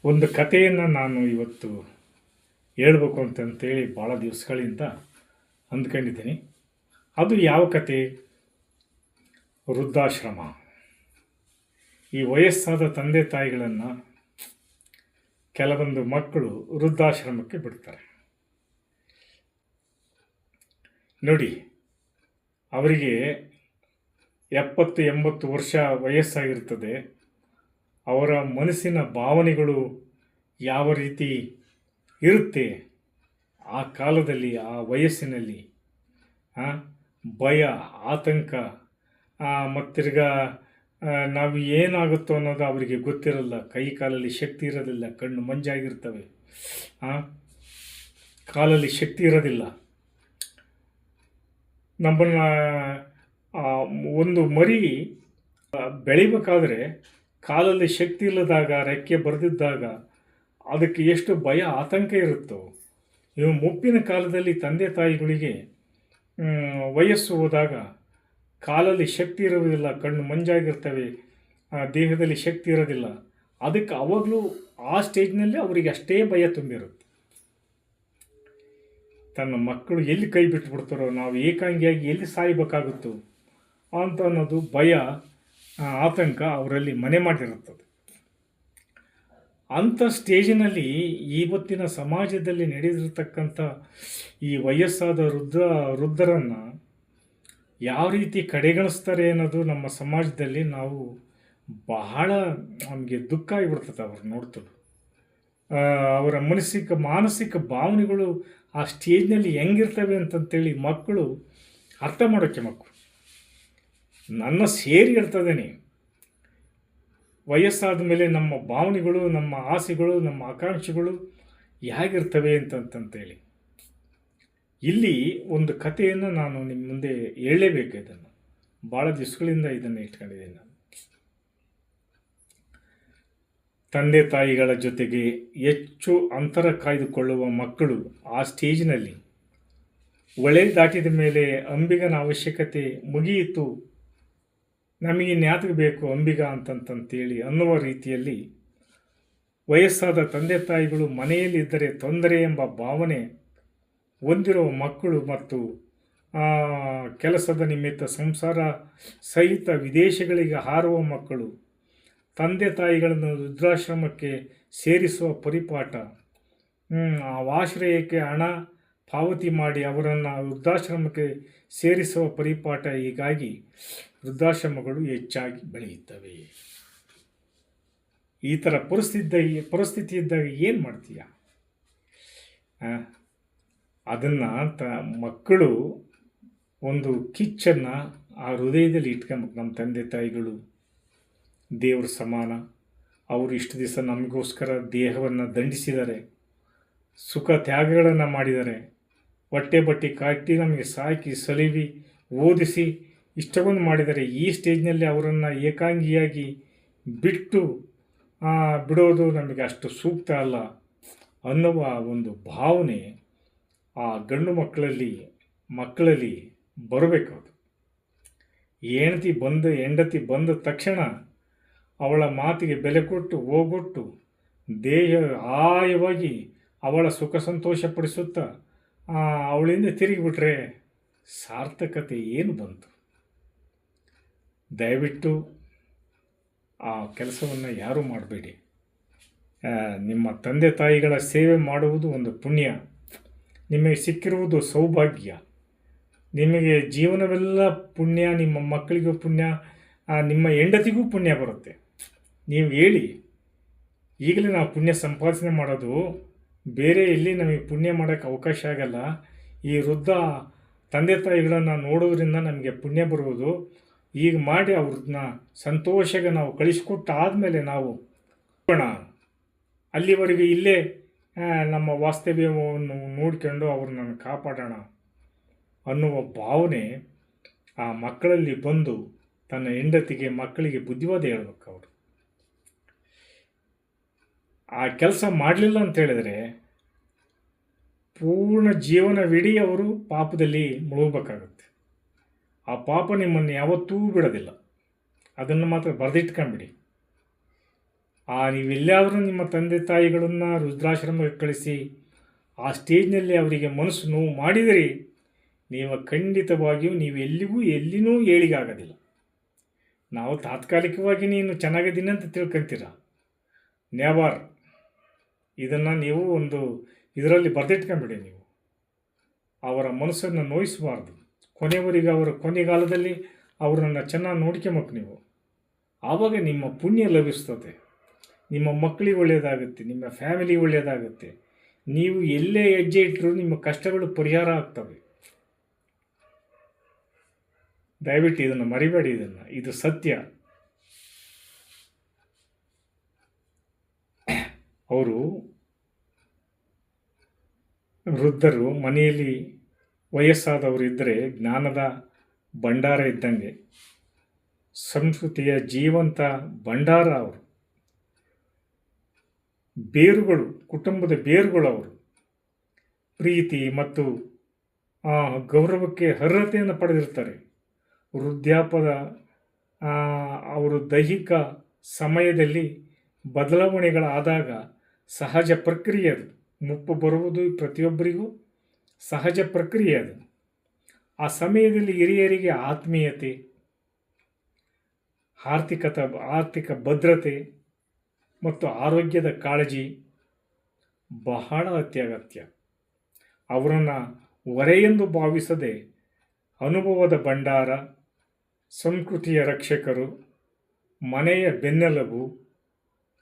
ಒಂದು ಕಥೆಯನ್ನು ನಾನು ಇವತ್ತು ಹೇಳ್ಬೇಕು ಅಂತಂತೇಳಿ ಭಾಳ ದಿವಸಗಳಿಂದ ಅಂದ್ಕೊಂಡಿದ್ದೀನಿ. ಅದು ಯಾವ ಕತೆ? ವೃದ್ಧಾಶ್ರಮ. ಈ ವಯಸ್ಸಾದ ತಂದೆ ತಾಯಿಗಳನ್ನು ಕೆಲವೊಂದು ಮಕ್ಕಳು ವೃದ್ಧಾಶ್ರಮಕ್ಕೆ ಬಿಡ್ತಾರೆ. ನೋಡಿ, ಅವರಿಗೆ 70-80 ವರ್ಷ ವಯಸ್ಸಾಗಿರ್ತದೆ. ಅವರ ಮನಸ್ಸಿನ ಭಾವನೆಗಳು ಯಾವ ರೀತಿ ಇರುತ್ತೆ ಆ ಕಾಲದಲ್ಲಿ, ಆ ವಯಸ್ಸಿನಲ್ಲಿ ಭಯ, ಆತಂಕ, ಮತ್ತಿರ್ಗ ನಾವು ಏನಾಗುತ್ತೋ ಅನ್ನೋದು ಅವರಿಗೆ ಗೊತ್ತಿರಲ್ಲ. ಕೈ ಕಾಲಲ್ಲಿ ಶಕ್ತಿ ಇರೋದಿಲ್ಲ, ಕಣ್ಣು ಮಂಜಾಗಿರ್ತವೆ, ಕಾಲಲ್ಲಿ ಶಕ್ತಿ ಇರೋದಿಲ್ಲ. ನಮ್ಮನ್ನು ಒಂದು ಮರಿ ಬೆಳಿಬೇಕಾದ್ರೆ ಕಾಲಲ್ಲಿ ಶಕ್ತಿ ಇಲ್ಲದಾಗ, ರೆಕ್ಕೆ ಬರೆದಿದ್ದಾಗ ಅದಕ್ಕೆ ಎಷ್ಟು ಭಯ, ಆತಂಕ ಇರುತ್ತೋ, ಇವು ಮುಪ್ಪಿನ ಕಾಲದಲ್ಲಿ ತಂದೆ ತಾಯಿಗಳಿಗೆ ವಯಸ್ಸು ಹೋದಾಗ ಕಾಲಲ್ಲಿ ಶಕ್ತಿ ಇರೋದಿಲ್ಲ, ಕಣ್ಣು ಮಂಜಾಗಿರ್ತವೆ, ದೇಹದಲ್ಲಿ ಶಕ್ತಿ ಇರೋದಿಲ್ಲ. ಅದಕ್ಕೆ ಅವಾಗಲೂ ಆ ಸ್ಟೇಜ್ನಲ್ಲಿ ಅವರಿಗೆ ಅಷ್ಟೇ ಭಯ ತುಂಬಿರುತ್ತೆ. ತನ್ನ ಮಕ್ಕಳು ಎಲ್ಲಿ ಕೈ ಬಿಟ್ಟುಬಿಡ್ತಾರೋ, ನಾವು ಏಕಾಂಗಿಯಾಗಿ ಎಲ್ಲಿ ಸಾಯಬೇಕಾಗುತ್ತೋ ಅಂತ ಅನ್ನೋದು ಭಯ, ಆತಂಕ ಅವರಲ್ಲಿ ಮನೆ ಮಾಡಿರುತ್ತದೆ. ಅಂಥ ಸ್ಟೇಜಿನಲ್ಲಿ ಇವತ್ತಿನ ಸಮಾಜದಲ್ಲಿ ನಡೆದಿರ್ತಕ್ಕಂಥ ಈ ವಯಸ್ಸಾದ ವೃದ್ಧರನ್ನು ಯಾವ ರೀತಿ ಕಡೆಗಣಿಸ್ತಾರೆ ಅನ್ನೋದು ನಮ್ಮ ಸಮಾಜದಲ್ಲಿ ನಾವು ಬಹಳ ನಮಗೆ ದುಃಖ ಆಗಿಬಿಡ್ತದೆ ಅವ್ರು ನೋಡ್ತದೆ. ಅವರ ಮಾನಸಿಕ ಭಾವನೆಗಳು ಆ ಸ್ಟೇಜ್ನಲ್ಲಿ ಹೆಂಗಿರ್ತವೆ ಅಂತಂತೇಳಿ ಮಕ್ಕಳು ಅರ್ಥ ಮಾಡೋಕ್ಕೆ ನನ್ನ ಸೇರಿ ಹೇಳ್ತದೇನೆ. ವಯಸ್ಸಾದ ಮೇಲೆ ನಮ್ಮ ಭಾವನೆಗಳು, ನಮ್ಮ ಆಸೆಗಳು, ನಮ್ಮ ಆಕಾಂಕ್ಷೆಗಳು ಹೇಗಿರ್ತವೆ ಅಂತಂತೇಳಿ ಇಲ್ಲಿ ಒಂದು ಕಥೆಯನ್ನು ನಾನು ನಿಮ್ಮ ಮುಂದೆ ಹೇಳಲೇಬೇಕು. ಇದನ್ನು ಭಾಳ ದಿವಸಗಳಿಂದ ಇದನ್ನು ಇಟ್ಕೊಂಡಿದ್ದೀನಿ ನಾನು. ತಂದೆ ತಾಯಿಗಳ ಜೊತೆಗೆ ಹೆಚ್ಚು ಅಂತರ ಕಾಯ್ದುಕೊಳ್ಳುವ ಮಕ್ಕಳು ಆ ಸ್ಟೇಜಿನಲ್ಲಿ ಒಳೆ ದಾಟಿದ ಮೇಲೆ ಅಂಬಿಗನ ಅವಶ್ಯಕತೆ ಮುಗಿಯಿತು, ನಮಗೆ ನ್ಯಾತಿಗೆ ಬೇಕು ಅಂಬಿಗ ಅಂತಂತೇಳಿ ಅನ್ನುವ ರೀತಿಯಲ್ಲಿ ವಯಸ್ಸಾದ ತಂದೆ ತಾಯಿಗಳು ಮನೆಯಲ್ಲಿದ್ದರೆ ತೊಂದರೆ ಎಂಬ ಭಾವನೆ ಹೊಂದಿರುವ ಮಕ್ಕಳು ಮತ್ತು ಕೆಲಸದ ನಿಮಿತ್ತ ಸಂಸಾರ ಸಹಿತ ವಿದೇಶಗಳಿಗೆ ಹಾರುವ ಮಕ್ಕಳು ತಂದೆ ತಾಯಿಗಳನ್ನು ವೃದ್ಧಾಶ್ರಮಕ್ಕೆ ಸೇರಿಸುವ ಪರಿಪಾಠ, ಆಶ್ರಯಕ್ಕೆ ಹಣ ಪಾವತಿ ಮಾಡಿ ಅವರನ್ನು ವೃದ್ಧಾಶ್ರಮಕ್ಕೆ ಸೇರಿಸುವ ಪರಿಪಾಠ. ಹೀಗಾಗಿ ವೃದ್ಧಾಶ್ರಮಗಳು ಹೆಚ್ಚಾಗಿ ಬೆಳೆಯುತ್ತವೆ. ಈ ಥರ ಪರಿಸ್ಥಿತಿ ಇದ್ದಾಗ ಏನು ಮಾಡ್ತೀಯ? ಅದನ್ನು ಮಕ್ಕಳು ಒಂದು ಕಿಚ್ಚನ್ನು ಆ ಹೃದಯದಲ್ಲಿ ಇಟ್ಕೊಬೇಕು. ನಮ್ಮ ತಂದೆ ತಾಯಿಗಳು ದೇವ್ರ ಸಮಾನ, ಅವರು ಇಷ್ಟು ದಿವಸ ನಮಗೋಸ್ಕರ ದೇಹವನ್ನು ದಂಡಿಸಿದ್ದಾರೆ, ಸುಖ ತ್ಯಾಗಗಳನ್ನು ಮಾಡಿದ್ದಾರೆ, ಹೊಟ್ಟೆ ಬಟ್ಟೆ ಕಾಟಿ ನಮಗೆ ಸಾಕಿ ಸಲಿವಿ ಓದಿಸಿ ಇಷ್ಟೊಂದು ಮಾಡಿದ್ದಾರೆ. ಈ ಸ್ಟೇಜ್ನಲ್ಲಿ ಅವರನ್ನು ಏಕಾಂಗಿಯಾಗಿ ಬಿಡೋದು ನಮಗೆ ಅಷ್ಟು ಸೂಕ್ತ ಅಲ್ಲ ಅನ್ನುವ ಒಂದು ಭಾವನೆ ಆ ಗಂಡು ಮಕ್ಕಳಲ್ಲಿ ಬರಬೇಕು. ಹೆಂಡತಿ ಬಂದ ತಕ್ಷಣ ಅವಳ ಮಾತಿಗೆ ಬೆಲೆ ಕೊಟ್ಟು ಹೋಗೊಟ್ಟು ದೇಹ ಆಯವಾಗಿ ಅವಳ ಸುಖ ಸಂತೋಷಪಡಿಸುತ್ತಾ ಅವಳಿಂದ ತಿರುಗಿಬಿಟ್ರೆ ಸಾರ್ಥಕತೆ ಏನು ಬಂತು? ದಯವಿಟ್ಟು ಆ ಕೆಲಸವನ್ನು ಯಾರೂ ಮಾಡಬೇಡಿ. ನಿಮ್ಮ ತಂದೆ ತಾಯಿಗಳ ಸೇವೆ ಮಾಡುವುದು ಒಂದು ಪುಣ್ಯ, ನಿಮಗೆ ಸಿಕ್ಕಿರುವುದು ಸೌಭಾಗ್ಯ. ನಿಮಗೆ ಜೀವನವೆಲ್ಲ ಪುಣ್ಯ, ನಿಮ್ಮ ಮಕ್ಕಳಿಗೂ ಪುಣ್ಯ, ನಿಮ್ಮ ಹೆಂಡತಿಗೂ ಪುಣ್ಯ ಬರುತ್ತೆ. ನೀವು ಹೇಳಿ, ಈಗಲೇ ನಾವು ಪುಣ್ಯ ಸಂಪಾದನೆ ಮಾಡೋದು, ಬೇರೆ ಎಲ್ಲಿ ನಮಗೆ ಪುಣ್ಯ ಮಾಡೋಕ್ಕೆ ಅವಕಾಶ ಆಗಲ್ಲ. ಈ ವೃದ್ಧ ತಂದೆ ತಾಯಿಗಳನ್ನು ನೋಡೋದ್ರಿಂದ ನಮಗೆ ಪುಣ್ಯ ಬರುವುದು. ಈಗ ಮಾಡಿ ಅವ್ರನ್ನ ಸಂತೋಷಗೆ ನಾವು ಕಳಿಸ್ಕೊಟ್ಟಾದಮೇಲೆ ನಾವು ಅಲ್ಲಿವರೆಗೆ ಇಲ್ಲೇ ನಮ್ಮ ವಾಸ್ತವ್ಯವನ್ನು ನೋಡ್ಕೊಂಡು ಅವ್ರನ್ನ ಕಾಪಾಡೋಣ ಅನ್ನುವ ಭಾವನೆ ಆ ಮಕ್ಕಳಲ್ಲಿ ಬಂದು ತನ್ನ ಹೆಂಡತಿಗೆ, ಮಕ್ಕಳಿಗೆ ಬುದ್ಧಿವಾದ ಹೇಳ್ಬೇಕು. ಅವರು ಆ ಕೆಲಸ ಮಾಡಲಿಲ್ಲ ಅಂತ ಹೇಳಿದ್ರೆ ಪೂರ್ಣ ಜೀವನವಿಡೀ ಅವರು ಪಾಪದಲ್ಲಿ ಮುಳುಗಬೇಕಾಗುತ್ತೆ. ಆ ಪಾಪ ನಿಮ್ಮನ್ನು ಯಾವತ್ತೂ ಬಿಡೋದಿಲ್ಲ. ಅದನ್ನು ಮಾತ್ರ ಬರೆದಿಟ್ಕೊಂಬಿಡಿ. ನೀವೆಲ್ಲಾದರೂ ನಿಮ್ಮ ತಂದೆ ತಾಯಿಗಳನ್ನು ವೃದ್ಧಾಶ್ರಮಕ್ಕೆ ಕಳಿಸಿ ಆ ಸ್ಟೇಜ್ನಲ್ಲಿ ಅವರಿಗೆ ಮನಸ್ಸು ನೋವು ಮಾಡಿದರೆ ನೀವು ಖಂಡಿತವಾಗಿಯೂ ನೀವು ಎಲ್ಲಿನೂ ಏಳಿಗಾಗೋದಿಲ್ಲ. ನಾವು ತಾತ್ಕಾಲಿಕವಾಗಿ ನೀನು ಚೆನ್ನಾಗಿದ್ದೀನಿ ಅಂತ ತಿಳ್ಕೊಂತೀರ. ನೆವರ್. ಇದನ್ನು ನೀವು ಒಂದು ಇದರಲ್ಲಿ ಬರೆದಿಟ್ಕೊಂಬಿಡಿ. ನೀವು ಅವರ ಮನಸ್ಸನ್ನು ನೋಯಿಸಬಾರ್ದು. ಕೊನೆಯವರೆಗೆ ಅವರ ಕೊನೆಗಾಲದಲ್ಲಿ ಅವರನ್ನು ಚೆನ್ನಾಗಿ ನೋಡ್ಕೊಬೇಕು ನೀವು. ಆವಾಗ ನಿಮ್ಮ ಪುಣ್ಯ ಲಭಿಸ್ತದೆ, ನಿಮ್ಮ ಮಕ್ಕಳಿಗೆ ಒಳ್ಳೆಯದಾಗುತ್ತೆ, ನಿಮ್ಮ ಫ್ಯಾಮಿಲಿಗೆ ಒಳ್ಳೆಯದಾಗುತ್ತೆ. ನೀವು ಎಲ್ಲೇ ಹೆಜ್ಜೆ ಇಟ್ಟರೂ ನಿಮ್ಮ ಕಷ್ಟಗಳು ಪರಿಹಾರ ಆಗ್ತವೆ. ದಯವಿಟ್ಟು ಇದನ್ನು ಮರಿಬೇಡಿ. ಇದು ಸತ್ಯ. ಅವರು ವೃದ್ಧರು ಮನೆಯಲ್ಲಿ ವಯಸ್ಸಾದವರು ಇದ್ದರೆ ಜ್ಞಾನದ ಭಂಡಾರ ಇದ್ದಂಗೆ, ಸಂಸ್ಕೃತಿಯ ಜೀವಂತ ಭಂಡಾರ ಅವರು. ಬೇರುಗಳು, ಕುಟುಂಬದ ಬೇರುಗಳು ಅವರು. ಪ್ರೀತಿ ಮತ್ತು ಗೌರವಕ್ಕೆ ಅರ್ಹತೆಯನ್ನು ಪಡೆದಿರ್ತಾರೆ. ವೃದ್ಧಾಪ್ಯದ ಅವರು ದೈಹಿಕ ಸಮಯದಲ್ಲಿ ಬದಲಾವಣೆಗಳಾದಾಗ ಸಹಜ ಪ್ರಕ್ರಿಯೆ ಅದು. ಮುಪ್ಪು ಬರುವುದು ಪ್ರತಿಯೊಬ್ಬರಿಗೂ ಸಹಜ ಪ್ರಕ್ರಿಯೆ ಅದು. ಆ ಸಮಯದಲ್ಲಿ ಹಿರಿಯರಿಗೆ ಆತ್ಮೀಯತೆ, ಆರ್ಥಿಕ ಭದ್ರತೆ ಮತ್ತು ಆರೋಗ್ಯದ ಕಾಳಜಿ ಬಹಳ ಅತ್ಯಗತ್ಯ. ಅವರನ್ನು ಹೊರೆಯೆಂದು ಭಾವಿಸದೆ ಅನುಭವದ ಭಂಡಾರ, ಸಂಸ್ಕೃತಿಯ ರಕ್ಷಕರು, ಮನೆಯ ಬೆನ್ನೆಲುಬು,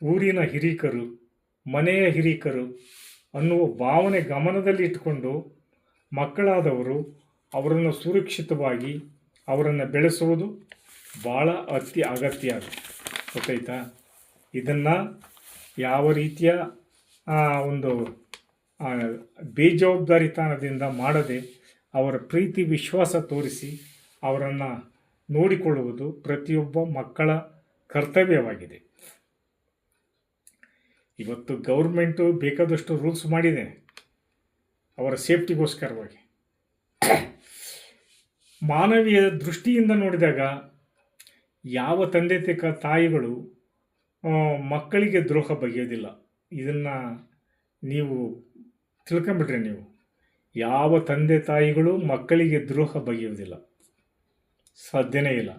ಊರಿನ ಹಿರೀಕರು, ಮನೆಯ ಹಿರೀಕರು ಅನ್ನುವ ಭಾವನೆ ಗಮನದಲ್ಲಿ ಇಟ್ಟುಕೊಂಡು ಮಕ್ಕಳಾದವರು ಅವರನ್ನು ಸುರಕ್ಷಿತವಾಗಿ ಅವರನ್ನು ಬೆಳೆಸುವುದು ಭಾಳ ಅಗತ್ಯ. ಗೊತ್ತಾಯ್ತಾ? ಇದನ್ನು ಯಾವ ರೀತಿಯ ಒಂದು ಬೇಜವಾಬ್ದಾರಿತನದಿಂದ ಮಾಡದೆ ಅವರ ಪ್ರೀತಿ ವಿಶ್ವಾಸ ತೋರಿಸಿ ಅವರನ್ನು ನೋಡಿಕೊಳ್ಳುವುದು ಪ್ರತಿಯೊಬ್ಬ ಮಕ್ಕಳ ಕರ್ತವ್ಯವಾಗಿದೆ. ಇವತ್ತು ಗೌರ್ಮೆಂಟು ಬೇಕಾದಷ್ಟು ರೂಲ್ಸ್ ಮಾಡಿದೆ ಅವರ ಸೇಫ್ಟಿಗೋಸ್ಕರವಾಗಿ. ಮಾನವೀಯ ದೃಷ್ಟಿಯಿಂದ ನೋಡಿದಾಗ ಯಾವ ತಂದೆ ತಾಯಿಗಳು ಮಕ್ಕಳಿಗೆ ದ್ರೋಹ ಬಗೆಯೋದಿಲ್ಲ. ಇದನ್ನು ನೀವು ತಿಳ್ಕೊಂಬಿಟ್ರೆ ನೀವು ಯಾವ ತಂದೆ ತಾಯಿಗಳು ಮಕ್ಕಳಿಗೆ ದ್ರೋಹ ಬಗೆಯುವುದಿಲ್ಲ, ಸಾಧ್ಯನೇ ಇಲ್ಲ.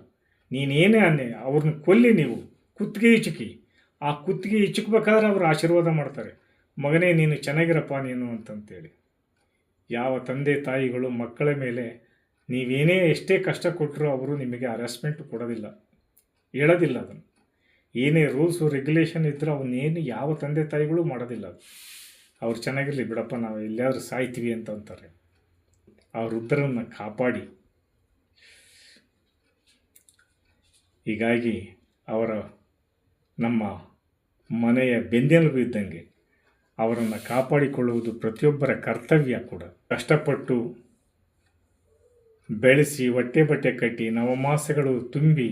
ನೀನೇನೇ ಅನ್ನೆ ಅವ್ರನ್ನ ಕೊಲ್ಲಿ, ನೀವು ಕುತ್ತಿಗೆ ಇಚುಕಿ. ಆ ಕುತ್ತಿಗೆ ಇಚ್ಚುಕಬೇಕಾದ್ರೆ ಅವರು ಆಶೀರ್ವಾದ ಮಾಡ್ತಾರೆ, ಮಗನೇ ನೀನು ಚೆನ್ನಾಗಿರಪ್ಪ ನೀನು ಅಂತಂತೇಳಿ. ಯಾವ ತಂದೆ ತಾಯಿಗಳು ಮಕ್ಕಳ ಮೇಲೆ ನೀವೇನೇ ಎಷ್ಟೇ ಕಷ್ಟ ಕೊಟ್ಟರೂ ಅವರು ನಿಮಗೆ ಹರಾಸ್ಮೆಂಟ್ ಕೊಡೋದಿಲ್ಲ, ಹೇಳೋದಿಲ್ಲ. ಅದನ್ನು ಏನೇ ರೂಲ್ಸು ರೆಗ್ಯುಲೇಷನ್ ಇದ್ದರೂ ಅವನ್ನೇನು ಯಾವ ತಂದೆ ತಾಯಿಗಳು ಮಾಡೋದಿಲ್ಲ. ಅವ್ರು ಚೆನ್ನಾಗಿರಲಿ ಬಿಡಪ್ಪ, ನಾವು ಎಲ್ಲಿಯಾದ್ರೂ ಸಾಯ್ತೀವಿ ಅಂತ ಅಂತಾರೆ. ಆ ವೃದ್ಧರನ್ನು ಕಾಪಾಡಿ. ಹೀಗಾಗಿ ಅವರ ನಮ್ಮ ಮನೆಯ ಬೆನ್ನೆಲುಬು ಇದ್ದಂಗೆ ಅವರನ್ನು ಕಾಪಾಡಿಕೊಳ್ಳುವುದು ಪ್ರತಿಯೊಬ್ಬರ ಕರ್ತವ್ಯ ಕೂಡ. ಕಷ್ಟಪಟ್ಟು ಬೆಳೆಸಿ ಹೊಟ್ಟೆ ಬಟ್ಟೆ ಕಟ್ಟಿ ನವಮಾಸಗಳು ತುಂಬಿ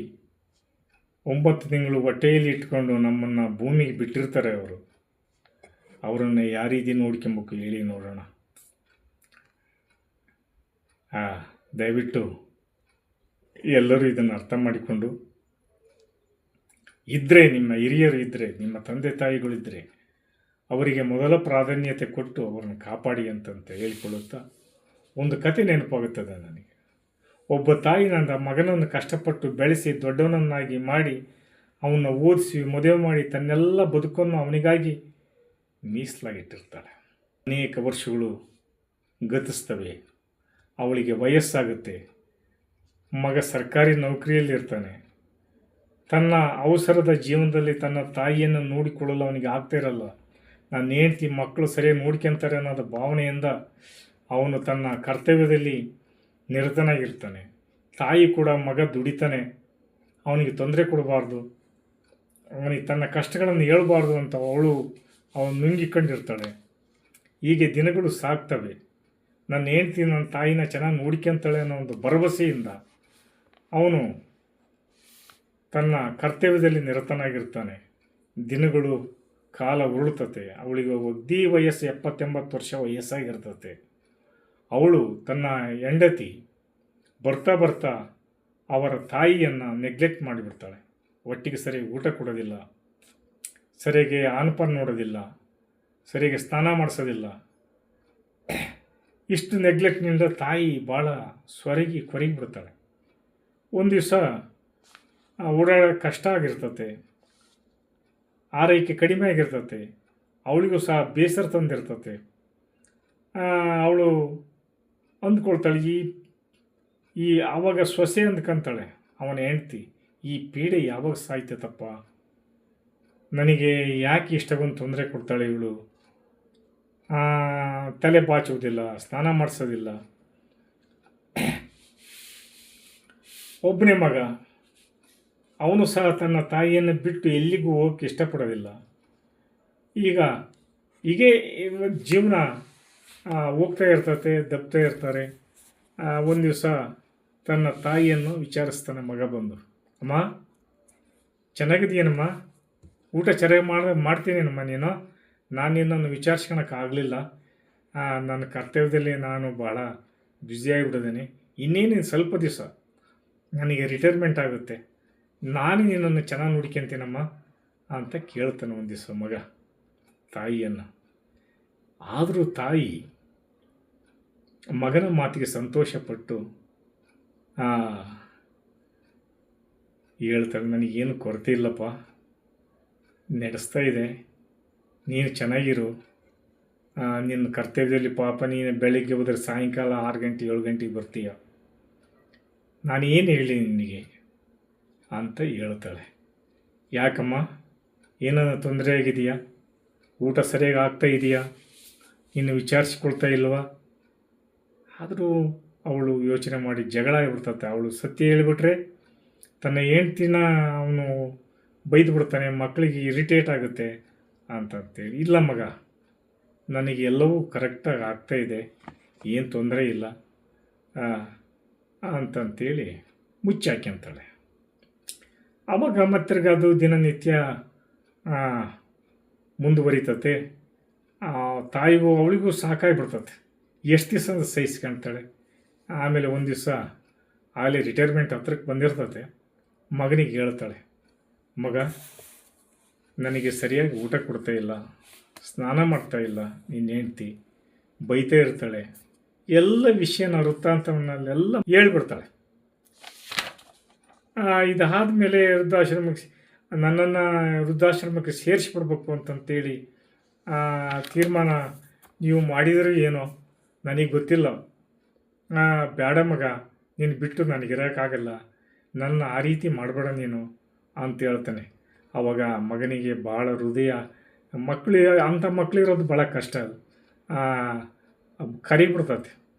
9 ತಿಂಗಳು ಹೊಟ್ಟೆಯಲ್ಲಿ ಇಟ್ಕೊಂಡು ನಮ್ಮನ್ನು ಭೂಮಿಗೆ ಬಿಟ್ಟಿರ್ತಾರೆ ಅವರು. ಅವರನ್ನು ಯಾವ ರೀತಿ ನೋಡ್ಕೊಬೇಕು ಹೇಳಿ ನೋಡೋಣ. ದಯವಿಟ್ಟು ಎಲ್ಲರೂ ಇದನ್ನು ಅರ್ಥ ಮಾಡಿಕೊಂಡು ಇದ್ದರೆ, ನಿಮ್ಮ ಹಿರಿಯರು ಇದ್ದರೆ, ನಿಮ್ಮ ತಂದೆ ತಾಯಿಗಳಿದ್ದರೆ ಅವರಿಗೆ ಮೊದಲ ಪ್ರಾಧಾನ್ಯತೆ ಕೊಟ್ಟು ಅವರನ್ನು ಕಾಪಾಡಿ ಅಂತಂತ ಹೇಳಿಕೊಳ್ಳುತ್ತಾ ಒಂದು ಕತೆ ನೆನಪಾಗುತ್ತದೆ ನನಗೆ. ಒಬ್ಬ ತಾಯಿ ನನ್ನ ಮಗನನ್ನು ಕಷ್ಟಪಟ್ಟು ಬೆಳೆಸಿ ದೊಡ್ಡವನನ್ನಾಗಿ ಮಾಡಿ ಅವನ್ನ ಓದಿಸಿ ಮದುವೆ ಮಾಡಿ ತನ್ನೆಲ್ಲ ಬದುಕನ್ನು ಅವನಿಗಾಗಿ ಮೀಸಲಾಗಿಟ್ಟಿರ್ತಾಳೆ. ಅನೇಕ ವರ್ಷಗಳು ಗತಿಸ್ತವೆ, ಅವಳಿಗೆ ವಯಸ್ಸಾಗುತ್ತೆ, ಮಗ ಸರ್ಕಾರಿ ನೌಕರಿಯಲ್ಲಿರ್ತಾನೆ. ತನ್ನ ಅವಸರದ ಜೀವನದಲ್ಲಿ ತನ್ನ ತಾಯಿಯನ್ನು ನೋಡಿಕೊಳ್ಳಲು ಅವನಿಗೆ ಆಗ್ತಾ ಇರಲ್ಲ. ನಾನು ಹೆಂಡ್ತಿ ಮಕ್ಕಳು ಸರಿಯಾಗಿ ನೋಡ್ಕೊತಾರೆ ಅನ್ನೋದು ಭಾವನೆಯಿಂದ ಅವನು ತನ್ನ ಕರ್ತವ್ಯದಲ್ಲಿ ನಿರತನಾಗಿರ್ತಾನೆ. ತಾಯಿ ಕೂಡ ಮಗ ದುಡಿತಾನೆ, ಅವನಿಗೆ ತೊಂದರೆ ಕೊಡಬಾರ್ದು, ಅವನಿಗೆ ತನ್ನ ಕಷ್ಟಗಳನ್ನು ಹೇಳ್ಬಾರ್ದು ಅಂತ ಅವನು ನುಂಗಿಕೊಂಡಿರ್ತಾಳೆ. ಹೀಗೆ ದಿನಗಳು ಸಾಗ್ತವೆ. ನನ್ನ ಹೆಂಡ್ತಿ ನನ್ನ ತಾಯಿನ ಚೆನ್ನಾಗಿ ನೋಡ್ಕೊತಾಳೆ ಅನ್ನೋ ಒಂದು ಭರವಸೆಯಿಂದ ಅವನು ತನ್ನ ಕರ್ತವ್ಯದಲ್ಲಿ ನಿರತನಾಗಿರ್ತಾನೆ. ದಿನಗಳು ಕಾಲ ಉರುಳುತ್ತದೆ. ಅವಳಿಗೆ ಒಗ್ದಿ ವಯಸ್ಸು 70-80 ವರ್ಷ ವಯಸ್ಸಾಗಿರ್ತದೆ. ಅವಳು ತನ್ನ ಹೆಂಡತಿ ಬರ್ತಾ ಬರ್ತಾ ಅವರ ತಾಯಿಯನ್ನು ನೆಗ್ಲೆಕ್ಟ್ ಮಾಡಿಬಿಡ್ತಾಳೆ. ಒಟ್ಟಿಗೆ ಸರಿ ಊಟ ಕೊಡೋದಿಲ್ಲ, ಸರಿಯಾಗಿ ಆನ್ಪನ್ ನೋಡೋದಿಲ್ಲ, ಸರಿಯಾಗಿ ಸ್ನಾನ ಮಾಡಿಸೋದಿಲ್ಲ. ಇಷ್ಟು ನೆಗ್ಲೆಕ್ಟ್ನಿಂದ ತಾಯಿ ಭಾಳ ಕೊರಗಿ ಬಿಡ್ತಾಳೆ. ಒಂದು ದಿವಸ ಓಡಾಡೋಕ್ಕೆ ಕಷ್ಟ ಆಗಿರ್ತತೆ, ಆರೈಕೆ ಕಡಿಮೆ ಆಗಿರ್ತತೆ, ಅವಳಿಗೂ ಸಹ ಬೇಸರ ತಂದಿರ್ತತೆ. ಅವಳು ಅಂದ್ಕೊಳ್ತಾಳೆ, ಈ ಆವಾಗ ಸೊಸೆ ಅಂದ್ಕೊಂತಾಳೆ ಅವನ ಹೆಂಡ್ತಿ, ಈ ಪೀಡೆ ಯಾವಾಗ ಸಾಯ್ತೈತಪ್ಪ, ನನಗೆ ಯಾಕೆ ಇಷ್ಟಗೊಂದು ತೊಂದರೆ ಕೊಡ್ತಾಳೆ ಇವಳು, ತಲೆ ಬಾಚುವುದಿಲ್ಲ, ಸ್ನಾನ ಮಾಡಿಸೋದಿಲ್ಲ. ಒಬ್ಬನೇ ಮಗ, ಅವನು ಸಹ ತನ್ನ ತಾಯಿಯನ್ನು ಬಿಟ್ಟು ಎಲ್ಲಿಗೂ ಹೋಗೋಕ್ಕೆ ಇಷ್ಟಪಡೋದಿಲ್ಲ. ಹೀಗೆ ಜೀವನ ಹೋಗ್ತಾ ಇರ್ತತೆ, ದಬ್ತಾ ಇರ್ತಾರೆ. ಒಂದು ದಿವಸ ತನ್ನ ತಾಯಿಯನ್ನು ವಿಚಾರಿಸ್ತಾನೆ ಮಗ ಬಂದು, ಅಮ್ಮ ಚೆನ್ನಾಗಿದೆಯೇನಮ್ಮ, ಊಟ ಚೆನ್ನಾಗಿ ಮಾಡ್ತೀನೇನಮ್ಮ ನೀನು, ನಾನು ನಿನ್ನನ್ನು ವಿಚಾರಿಸ್ಕೊಳಕ್ಕಾಗಲಿಲ್ಲ, ನನ್ನ ಕರ್ತವ್ಯದಲ್ಲಿ ನಾನು ಭಾಳ ಬ್ಯುಸಿಯಾಗಿಬಿಟ್ಟಿದ್ದೀನಿ, ಇನ್ನೇನು ಸ್ವಲ್ಪ ದಿವಸ ನನಗೆ ರಿಟೈರ್ಮೆಂಟ್ ಆಗುತ್ತೆ, ನಾನು ನಿನ್ನನ್ನು ಚೆನ್ನಾಗಿ ನೋಡ್ಕೊತೀನಮ್ಮ ಅಂತ ಕೇಳ್ತಾನೆ ಒಂದು ದಿವಸ ಮಗ ತಾಯಿಯನ್ನು. ಆದರೂ ತಾಯಿ ಮಗನ ಮಾತಿಗೆ ಸಂತೋಷಪಟ್ಟು ಹೇಳ್ತಾಳೆ, ನನಗೇನು ಕೊರತೆ ಇಲ್ಲಪ್ಪ, ನಡೆಸ್ತಾ ಇದೆ, ನೀನು ಚೆನ್ನಾಗಿರು, ನಿನ್ನ ಕರ್ತವ್ಯದಲ್ಲಿ ಪಾಪ ನೀನು ಬೆಳಗ್ಗೆ ಹೋದರೆ ಸಾಯಂಕಾಲ 6 ಗಂಟೆ 7 ಗಂಟೆಗೆ ಬರ್ತೀಯ, ನಾನೇನು ಹೇಳಿ ನಿನಗೆ ಅಂತ ಹೇಳ್ತಾಳೆ. ಯಾಕಮ್ಮ, ಏನಾದ್ರು ತೊಂದರೆ ಆಗಿದೆಯಾ, ಊಟ ಸರಿಯಾಗಿ ಆಗ್ತಾ ಇದೆಯಾ, ಇನ್ನು ವಿಚಾರಿಸ್ಕೊಳ್ತಾ ಇಲ್ವಾ? ಆದರೂ ಅವಳು ಯೋಚನೆ ಮಾಡಿ ಜಗಳ ಆಗಿಬಿಡ್ತತೆ. ಅವಳು ಸತ್ಯ ಹೇಳಿಬಿಟ್ರೆ ತನ್ನ ಹೆಂಡ್ತಿನ ಅವನು ಬೈದು ಬಿಡ್ತಾನೆ, ಮಕ್ಕಳಿಗೆ ಇರಿಟೇಟ್ ಆಗುತ್ತೆ ಅಂತಂತೇಳಿ, ಇಲ್ಲ ಮಗ ನನಗೆ ಎಲ್ಲವೂ ಕರೆಕ್ಟಾಗಿ ಆಗ್ತಾಯಿದೆ, ಏನು ತೊಂದರೆ ಇಲ್ಲ ಅಂತಂತೇಳಿ ಮುಚ್ಚಾಕ್ಯಂತಾಳೆ. ಆವಾಗ ಮತ್ತಿರ್ಗ ಅದು ದಿನನಿತ್ಯ ಮುಂದುವರಿತತೆ. ತಾಯಿಗೂ ಅವಳಿಗೂ ಸಾಕಾಗಿಬಿಡ್ತತೆ, ಎಷ್ಟು ದಿವಸ ಸಹಿಸ್ಕೊಳ್ತಾಳೆ. ಆಮೇಲೆ ಒಂದು ದಿವಸ ಆಗಲೇ ರಿಟೈರ್ಮೆಂಟ್ ಹತ್ರಕ್ಕೆ ಬಂದಿರ್ತತೆ. ಮಗನಿಗೆ ಹೇಳ್ತಾಳೆ, ಮಗ ನನಗೆ ಸರಿಯಾಗಿ ಊಟ ಕೊಡ್ತಾ ಇಲ್ಲ, ಸ್ನಾನ ಮಾಡ್ತಾ ಇಲ್ಲ, ನಿನ್ನ ಹೆಂಡ್ತಿ ಬೈತಾ ಇರ್ತಾಳೆ, ಎಲ್ಲ ವಿಷಯನ ವೃತ್ತಾಂತವನ್ನೆಲ್ಲ ಹೇಳ್ಬಿಡ್ತಾಳೆ. ಇದಾದ ಮೇಲೆ ನನ್ನನ್ನು ವೃದ್ಧಾಶ್ರಮಕ್ಕೆ ಸೇರಿಸ್ಬಿಡ್ಬೇಕು ಅಂತಂತೇಳಿ ತೀರ್ಮಾನ ನೀವು ಮಾಡಿದರೂ ಏನೋ ನನಗೆ ಗೊತ್ತಿಲ್ಲ, ಬೇಡ ಮಗ, ನೀನು ಬಿಟ್ಟು ನನಗಿರೋಕ್ಕಾಗಲ್ಲ, ನನ್ನ ಆ ರೀತಿ ಮಾಡಬೇಡ ನೀನು ಅಂತ ಹೇಳ್ತಾನೆ. ಆವಾಗ ಮಗನಿಗೆ ಭಾಳ ಹೃದಯ, ಅಂಥ ಮಕ್ಕಳಿರೋದು ಭಾಳ ಕಷ್ಟ, ಅದು ಕರಿಬಿಡ್ತದೆ.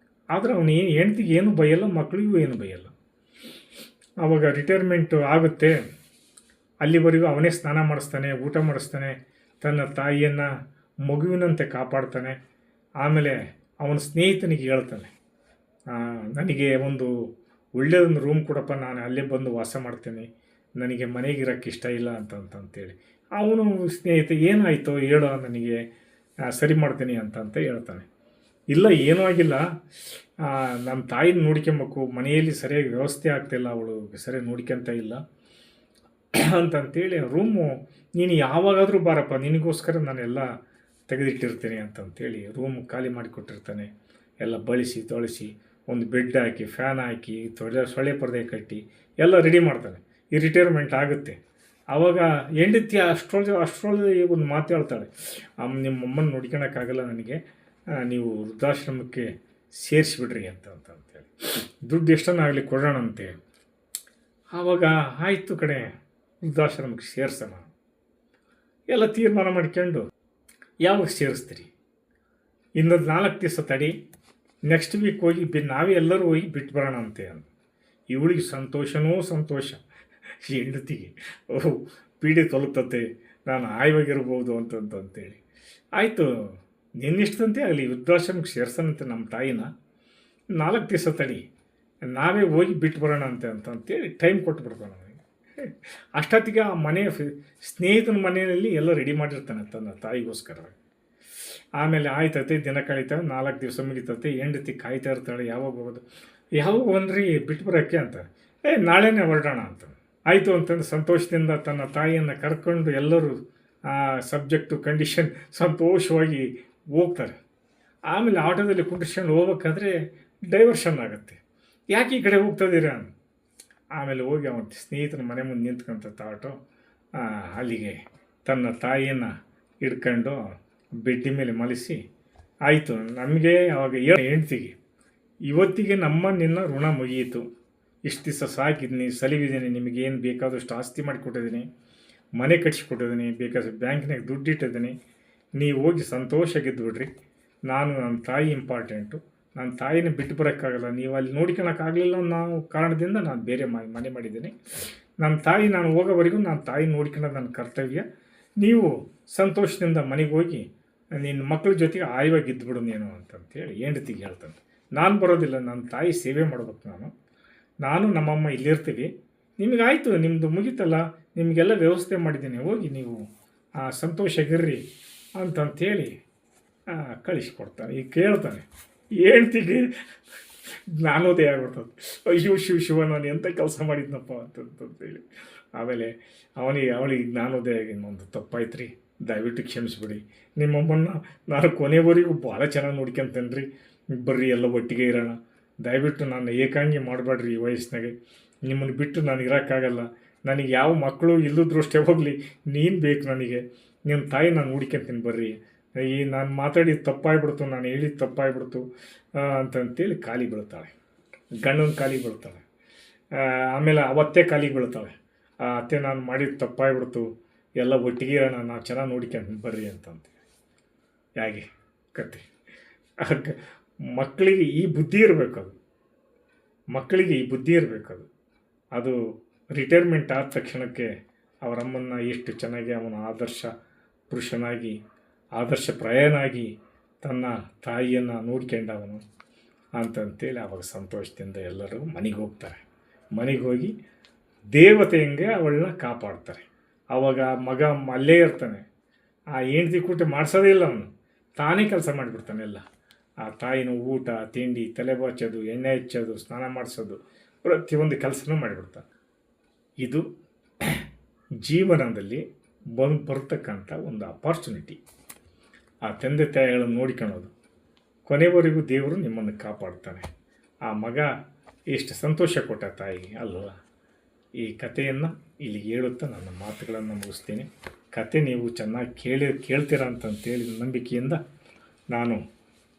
ಆದರೆ ಅವನು ಹೆಂಡ್ತಿಗೆ ಏನು ಬೈಯಲ್ಲ, ಮಕ್ಕಳಿಗೂ ಏನು ಬೈಯಲ್ಲ. ಆವಾಗ ರಿಟೈರ್ಮೆಂಟು ಆಗುತ್ತೆ, ಅಲ್ಲಿವರೆಗೂ ಅವನೇ ಸ್ನಾನ ಮಾಡಿಸ್ತಾನೆ, ಊಟ ಮಾಡಿಸ್ತಾನೆ, ತನ್ನ ತಾಯಿಯನ್ನು ಮಗುವಿನಂತೆ ಕಾಪಾಡ್ತಾನೆ. ಆಮೇಲೆ ಅವನ ಸ್ನೇಹಿತನಿಗೆ ಹೇಳ್ತಾನೆ, ನನಗೆ ಒಂದು ಒಳ್ಳೆಯದೊಂದು ರೂಮ್ ಕೊಡಪ್ಪ, ನಾನು ಅಲ್ಲೇ ಬಂದು ವಾಸ ಮಾಡ್ತೇನೆ, ನನಗೆ ಮನೆಗಿರೋಕ್ಕೆ ಇಷ್ಟ ಇಲ್ಲ ಅಂತಂತೇಳಿ. ಅವನು ಸ್ನೇಹಿತ, ಏನಾಯಿತು ಹೇಳೋ, ನನಗೆ ಸರಿ ಮಾಡ್ತೀನಿ ಅಂತ ಹೇಳ್ತಾನೆ. ಇಲ್ಲ ಏನೂ ಆಗಿಲ್ಲ, ನಮ್ಮ ತಾಯಿನ ನೋಡ್ಕೊಬೇಕು, ಮನೆಯಲ್ಲಿ ಸರಿಯಾಗಿ ವ್ಯವಸ್ಥೆ ಆಗ್ತಾಯಿಲ್ಲ, ಅವಳು ಸರಿಯಾಗಿ ನೋಡ್ಕೊತ ಇಲ್ಲ ಅಂತಂತೇಳಿ, ರೂಮು ನೀನು ಯಾವಾಗಾದರೂ ಬಾರಪ್ಪ, ನಿನಗೋಸ್ಕರ ನಾನೆಲ್ಲ ತೆಗೆದಿಟ್ಟಿರ್ತೀನಿ ಅಂತಂತೇಳಿ ರೂಮ್ ಖಾಲಿ ಮಾಡಿಕೊಟ್ಟಿರ್ತಾನೆ. ಎಲ್ಲ ಬಳಸಿ ತೊಳಸಿ ಒಂದು ಬೆಡ್ ಹಾಕಿ, ಫ್ಯಾನ್ ಹಾಕಿ, ಸೊಳ್ಳೆ ಪರದೆ ಕಟ್ಟಿ ಎಲ್ಲ ರೆಡಿ ಮಾಡ್ತಾನೆ. ಈ ರಿಟೈರ್ಮೆಂಟ್ ಆಗುತ್ತೆ. ಆವಾಗ ಹೆಂಡತಿ ಅಷ್ಟರೊಳಗೆ ಒಂದು ಮಾತು ಹೇಳ್ತಾಳೆ, ನಿಮ್ಮಮ್ಮನ ನೋಡ್ಕೊಳಕ್ಕಾಗಲ್ಲ ನನಗೆ, ನೀವು ವೃದ್ಧಾಶ್ರಮಕ್ಕೆ ಸೇರಿಸ್ಬಿಡ್ರಿ ಅಂತಂತೇಳಿ, ದುಡ್ಡು ಎಷ್ಟನ್ನಾಗಲಿ ಕೊಡೋಣಂತೆ. ಆವಾಗ ಆಯಿತು ಕಡೆ, ವೃದ್ಧಾಶ್ರಮಕ್ಕೆ ಸೇರ್ಸೋಣ ಎಲ್ಲ ತೀರ್ಮಾನ ಮಾಡ್ಕೊಂಡು, ಯಾವಾಗ ಸೇರಿಸ್ತೀರಿ, ಇನ್ನೊಂದು 4 ದಿವಸ ತಡಿ, ನೆಕ್ಸ್ಟ್ ವೀಕ್ ಹೋಗಿ ನಾವೇ ಎಲ್ಲರೂ ಹೋಗಿ ಬಿಟ್ಟು ಬರೋಣ ಅಂತೆ ಅಂತ. ಇವಳಿಗೆ ಸಂತೋಷನೋ ಸಂತೋಷ, ಹೆಂಡತಿಗೆ ಪೀಡೆ ತೊಲಗ್ತತೆ, ನಾನು ಆಯ್ವಾಗಿರ್ಬೋದು ಅಂತಂತೇಳಿ. ಆಯಿತು, ನಿನ್ನಿಷ್ಟಂತೆ ಆಗಲಿ, ವೃದ್ಧಾಶ್ರಮಕ್ಕೆ ಸೇರ್ಸೋಣಂತೆ ನಮ್ಮ ತಾಯಿನ, 4 ದಿವಸ ತಡಿ, ನಾವೇ ಹೋಗಿ ಬಿಟ್ಟು ಬರೋಣ ಅಂತಂತೇಳಿ ಟೈಮ್ ಕೊಟ್ಬಿಡ್ತಾನೆ ನನಗೆ. ಅಷ್ಟೊತ್ತಿಗೆ ಆ ಮನೆ ಸ್ನೇಹಿತನ ಮನೆಯಲ್ಲಿ ಎಲ್ಲ ರೆಡಿ ಮಾಡಿರ್ತಾನೆ ತನ್ನ ತಾಯಿಗೋಸ್ಕರ. ಆಮೇಲೆ ಆಯ್ತತೆ, ದಿನ ಕಳೀತಾವೆ, 4 ದಿವಸ ಮುಗಿತತೆ, ಹೆಂಡತಿ ಕಾಯ್ತಾ ಇರ್ತಾಳೆ, ಯಾವಾಗ ಹೋಗೋದು, ಯಾವಾಗ ಬಂದ್ರಿ ಬಿಟ್ಟು ಬರೋಕ್ಕೆ ಅಂತ. ನಾಳೆನೇ ಹೊರಡೋಣ ಅಂತ. ಆಯಿತು ಅಂತಂದು ಸಂತೋಷದಿಂದ ತನ್ನ ತಾಯಿಯನ್ನು ಕರ್ಕೊಂಡು ಎಲ್ಲರೂ ಸಬ್ಜೆಕ್ಟು ಕಂಡೀಷನ್ ಸಂತೋಷವಾಗಿ ಹೋಗ್ತಾರೆ. ಆಮೇಲೆ ಆಟೋದಲ್ಲಿ ಕುಂಡಿಸ್ಕೊಂಡು ಹೋಗ್ಬೇಕಾದ್ರೆ ಡೈವರ್ಷನ್ ಆಗುತ್ತೆ. ಯಾಕೆ ಈ ಕಡೆ ಹೋಗ್ತಾಯಿದ್ದೀರಾ? ಆಮೇಲೆ ಹೋಗಿ ಅವನ ಸ್ನೇಹಿತನ ಮನೆ ಮುಂದೆ ನಿಂತ್ಕೊಂತ ಆಟೋ ಅಲ್ಲಿಗೆ ತನ್ನ ತಾಯಿಯನ್ನು ಹಿಡ್ಕೊಂಡು ಬೆಡ್ಡಿ ಮೇಲೆ ಮಲಗಿಸಿ, ಆಯಿತು ನಮಗೆ ಅವಾಗ ಹೆಂಡ್ತಿಗೆ ಇವತ್ತಿಗೆ ನಿನ್ನ ಋಣ ಮುಗಿಯಿತು, ಇಷ್ಟು ದಿವಸ ಸಾಕಿದ್ದೀನಿ, ಸಲಿವಿದ್ದೀನಿ, ನಿಮಗೇನು ಬೇಕಾದಷ್ಟು ಆಸ್ತಿ ಮಾಡಿಕೊಟ್ಟಿದ್ದೀನಿ, ಮನೆ ಕಟ್ಸಿಕೊಟ್ಟಿದ್ದೀನಿ, ಬೇಕಾದ್ರೆ ಬ್ಯಾಂಕ್ನಾಗ ದುಡ್ಡು ಇಟ್ಟಿದ್ದೀನಿ, ನೀವು ಹೋಗಿ ಸಂತೋಷವಾಗಿದ್ದು ಬಿಡ್ರಿ. ನನ್ನ ತಾಯಿ ಇಂಪಾರ್ಟೆಂಟು, ನನ್ನ ತಾಯಿನ ಬಿಟ್ಟು ಬರೋಕ್ಕಾಗಲ್ಲ, ನೀವು ಅಲ್ಲಿ ನೋಡ್ಕೊಳಕ್ಕಾಗಲಿಲ್ಲ ಅನ್ನೋ ಕಾರಣದಿಂದ ನಾನು ಬೇರೆ ಮನೆ ಮಾಡಿದ್ದೀನಿ. ನನ್ನ ತಾಯಿ ನಾನು ಹೋಗೋವರೆಗೂ ನನ್ನ ತಾಯಿ ನೋಡ್ಕೊಳ್ಳೋದು ನನ್ನ ಕರ್ತವ್ಯ. ನೀವು ಸಂತೋಷದಿಂದ ಮನೆಗೆ ಹೋಗಿ ನಿನ್ನ ಮಕ್ಕಳ ಜೊತೆಗೆ ಆಯವಾಗಿ ಇದ್ದುಬಿಡು ನೀನು ಅಂತಂತೇಳಿ ಹೆಂಡತಿಗೆ ಹೇಳ್ತಾನೆ. ನಾನು ಬರೋದಿಲ್ಲ, ನನ್ನ ತಾಯಿ ಸೇವೆ ಮಾಡ್ಬೇಕು, ನಾನು ನಮ್ಮಮ್ಮ ಇಲ್ಲಿರ್ತೀವಿ, ನಿಮಗಾಯಿತು, ನಿಮ್ಮದು ಮುಗೀತಲ್ಲ, ನಿಮಗೆಲ್ಲ ವ್ಯವಸ್ಥೆ ಮಾಡಿದ್ದೀನಿ, ಹೋಗಿ ನೀವು ಸಂತೋಷಗಿರ್ರಿ ಅಂತಂತೇಳಿ ಕಳಿಸ್ಕೊಡ್ತಾನೆ. ಈಗ ಕೇಳ್ತಾನೆ, ಹೆಂಡ್ತಿಗೆ ಜ್ಞಾನೋದಯ ಆಗ್ಬಿಡ್ತದೆ. ಅಯ್ಯೋ ಶಿವ ನಾನು ಎಂಥ ಕೆಲಸ ಮಾಡಿದ್ನಪ್ಪ ಅಂತಂತೇಳಿ. ಆಮೇಲೆ ಅವಳಿಗೆ ಜ್ಞಾನೋದಯ ಇನ್ನೊಂದು ತಪ್ಪಾಯ್ತು ರೀ, ದಯವಿಟ್ಟು ಕ್ಷಮಿಸ್ಬಿಡಿ, ನಿಮ್ಮಮ್ಮನ್ನ ನಾನು ಕೊನೆವರೆಗೂ ಭಾಳ ಚೆನ್ನಾಗಿ ನೋಡ್ಕೊಂತೇನೆ ರೀ, ಬರ್ರಿ ಎಲ್ಲ ಒಟ್ಟಿಗೆ ಇರೋಣ, ದಯವಿಟ್ಟು ನಾನು ಏಕಾಂಗಿ ಮಾಡಬೇಡ್ರಿ, ಈ ವಯಸ್ಸಿನಾಗೆ ನಿಮ್ಮನ್ನು ಬಿಟ್ಟು ನಾನು ಇರೋಕ್ಕಾಗಲ್ಲ, ನನಗೆ ಯಾವ ಮಕ್ಕಳು ಇಲ್ಲದ್ರೂ ಅಷ್ಟೇ ಹೋಗಲಿ, ನೀನು ಬೇಕು ನನಗೆ, ನಿಮ್ಮ ತಾಯಿ ನಾನು ನೋಡ್ಕೊಂತೀನಿ ಬರ್ರಿ, ನಾನು ಮಾತಾಡಿದ್ದು ತಪ್ಪಾಗ್ಬಿಡ್ತು, ನಾನು ಹೇಳಿದ್ದು ತಪ್ಪಾಗ್ಬಿಡ್ತು ಅಂತಂತೇಳಿ ಕಾಲಿಗೆ ಬೀಳ್ತಾಳೆ, ಗಂಡನ ಕಾಲಿಗೆ ಬೀಳ್ತಾಳೆ. ಆಮೇಲೆ ಅವತ್ತೇ ಕಾಲಿಗೆ ಬೀಳ್ತಾಳೆ, ಅತ್ತೆ ನಾನು ಮಾಡಿದ್ದು ತಪ್ಪಾಗ್ಬಿಡ್ತು, ಎಲ್ಲ ಒಟ್ಟಿಗೆ ಇರೋಣ, ನಾವು ಚೆನ್ನಾಗಿ ನೋಡ್ಕೊಂತೀನಿ ಬರ್ರಿ ಅಂತಂತೆ. ಹೇಗೆ ಕತೆ ಮಕ್ಕಳಿಗೆ ಈ ಬುದ್ಧಿ ಇರಬೇಕದು, ಮಕ್ಕಳಿಗೆ ಈ ಬುದ್ಧಿ ಇರಬೇಕದು. ಅದು ರಿಟೈರ್ಮೆಂಟ್ ಆದ ತಕ್ಷಣಕ್ಕೆ ಅವರಮ್ಮನ್ನು ಎಷ್ಟು ಚೆನ್ನಾಗಿ ಅವನ ಆದರ್ಶ ಪುರುಷನಾಗಿ ಆದರ್ಶಪ್ರಾಯನಾಗಿ ತನ್ನ ತಾಯಿಯನ್ನು ನೋಡ್ಕೊಂಡವನು ಅಂತಂತೇಳಿ ಅವಾಗ ಸಂತೋಷದಿಂದ ಎಲ್ಲರೂ ಮನೆಗೆ ಹೋಗ್ತಾರೆ. ಮನೆಗೆ ಹೋಗಿ ದೇವತೆಯಂಗೆ ಅವಳನ್ನ ಕಾಪಾಡ್ತಾರೆ. ಆವಾಗ ಮಗ ಅಲ್ಲೇ ಇರ್ತಾನೆ, ಆ ಹೆಂಡ್ತಿ ಕೂಟ ಮಾಡಿಸೋದೇ ಇಲ್ಲ, ಅವನು ತಾನೇ ಕೆಲಸ ಮಾಡಿಬಿಡ್ತಾನೆ ಎಲ್ಲ. ಆ ತಾಯಿನ ಊಟ ತಿಂಡಿ ತಲೆ ಬಾಚೋದು, ಎಣ್ಣೆ ಹಚ್ಚೋದು, ಸ್ನಾನ ಮಾಡಿಸೋದು, ಪ್ರತಿಯೊಂದು ಮಾಡಿಬಿಡ್ತಾನೆ. ಇದು ಜೀವನದಲ್ಲಿ ಬರ್ತಕ್ಕಂಥ ಒಂದು ಅಪಾರ್ಚುನಿಟಿ. ಆ ತಂದೆ ತಾಯಿಗಳನ್ನು ನೋಡಿಕೊಳ್ಳೋದು, ಕೊನೆವರೆಗೂ ದೇವರು ನಿಮ್ಮನ್ನು ಕಾಪಾಡ್ತಾನೆ. ಆ ಮಗ ಎಷ್ಟು ಸಂತೋಷ ಕೊಟ್ಟ ತಾಯಿಗೆ ಅಲ್ವ. ಈ ಕಥೆಯನ್ನು ಇಲ್ಲಿಗೆ ಹೇಳುತ್ತಾ ನನ್ನ ಮಾತುಗಳನ್ನು ಮುಗಿಸ್ತೀನಿ. ಕತೆ ನೀವು ಚೆನ್ನಾಗಿ ಕೇಳ್ತೀರಾ ಅಂತಂತೇಳಿ ನಂಬಿಕೆಯಿಂದ ನಾನು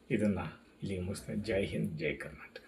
ಇದನ್ನು ಇಲ್ಲಿಗೆ ಮುಗಿಸ್ತೇನೆ. ಜೈ ಹಿಂದ್, ಜೈ ಕರ್ನಾಟಕ.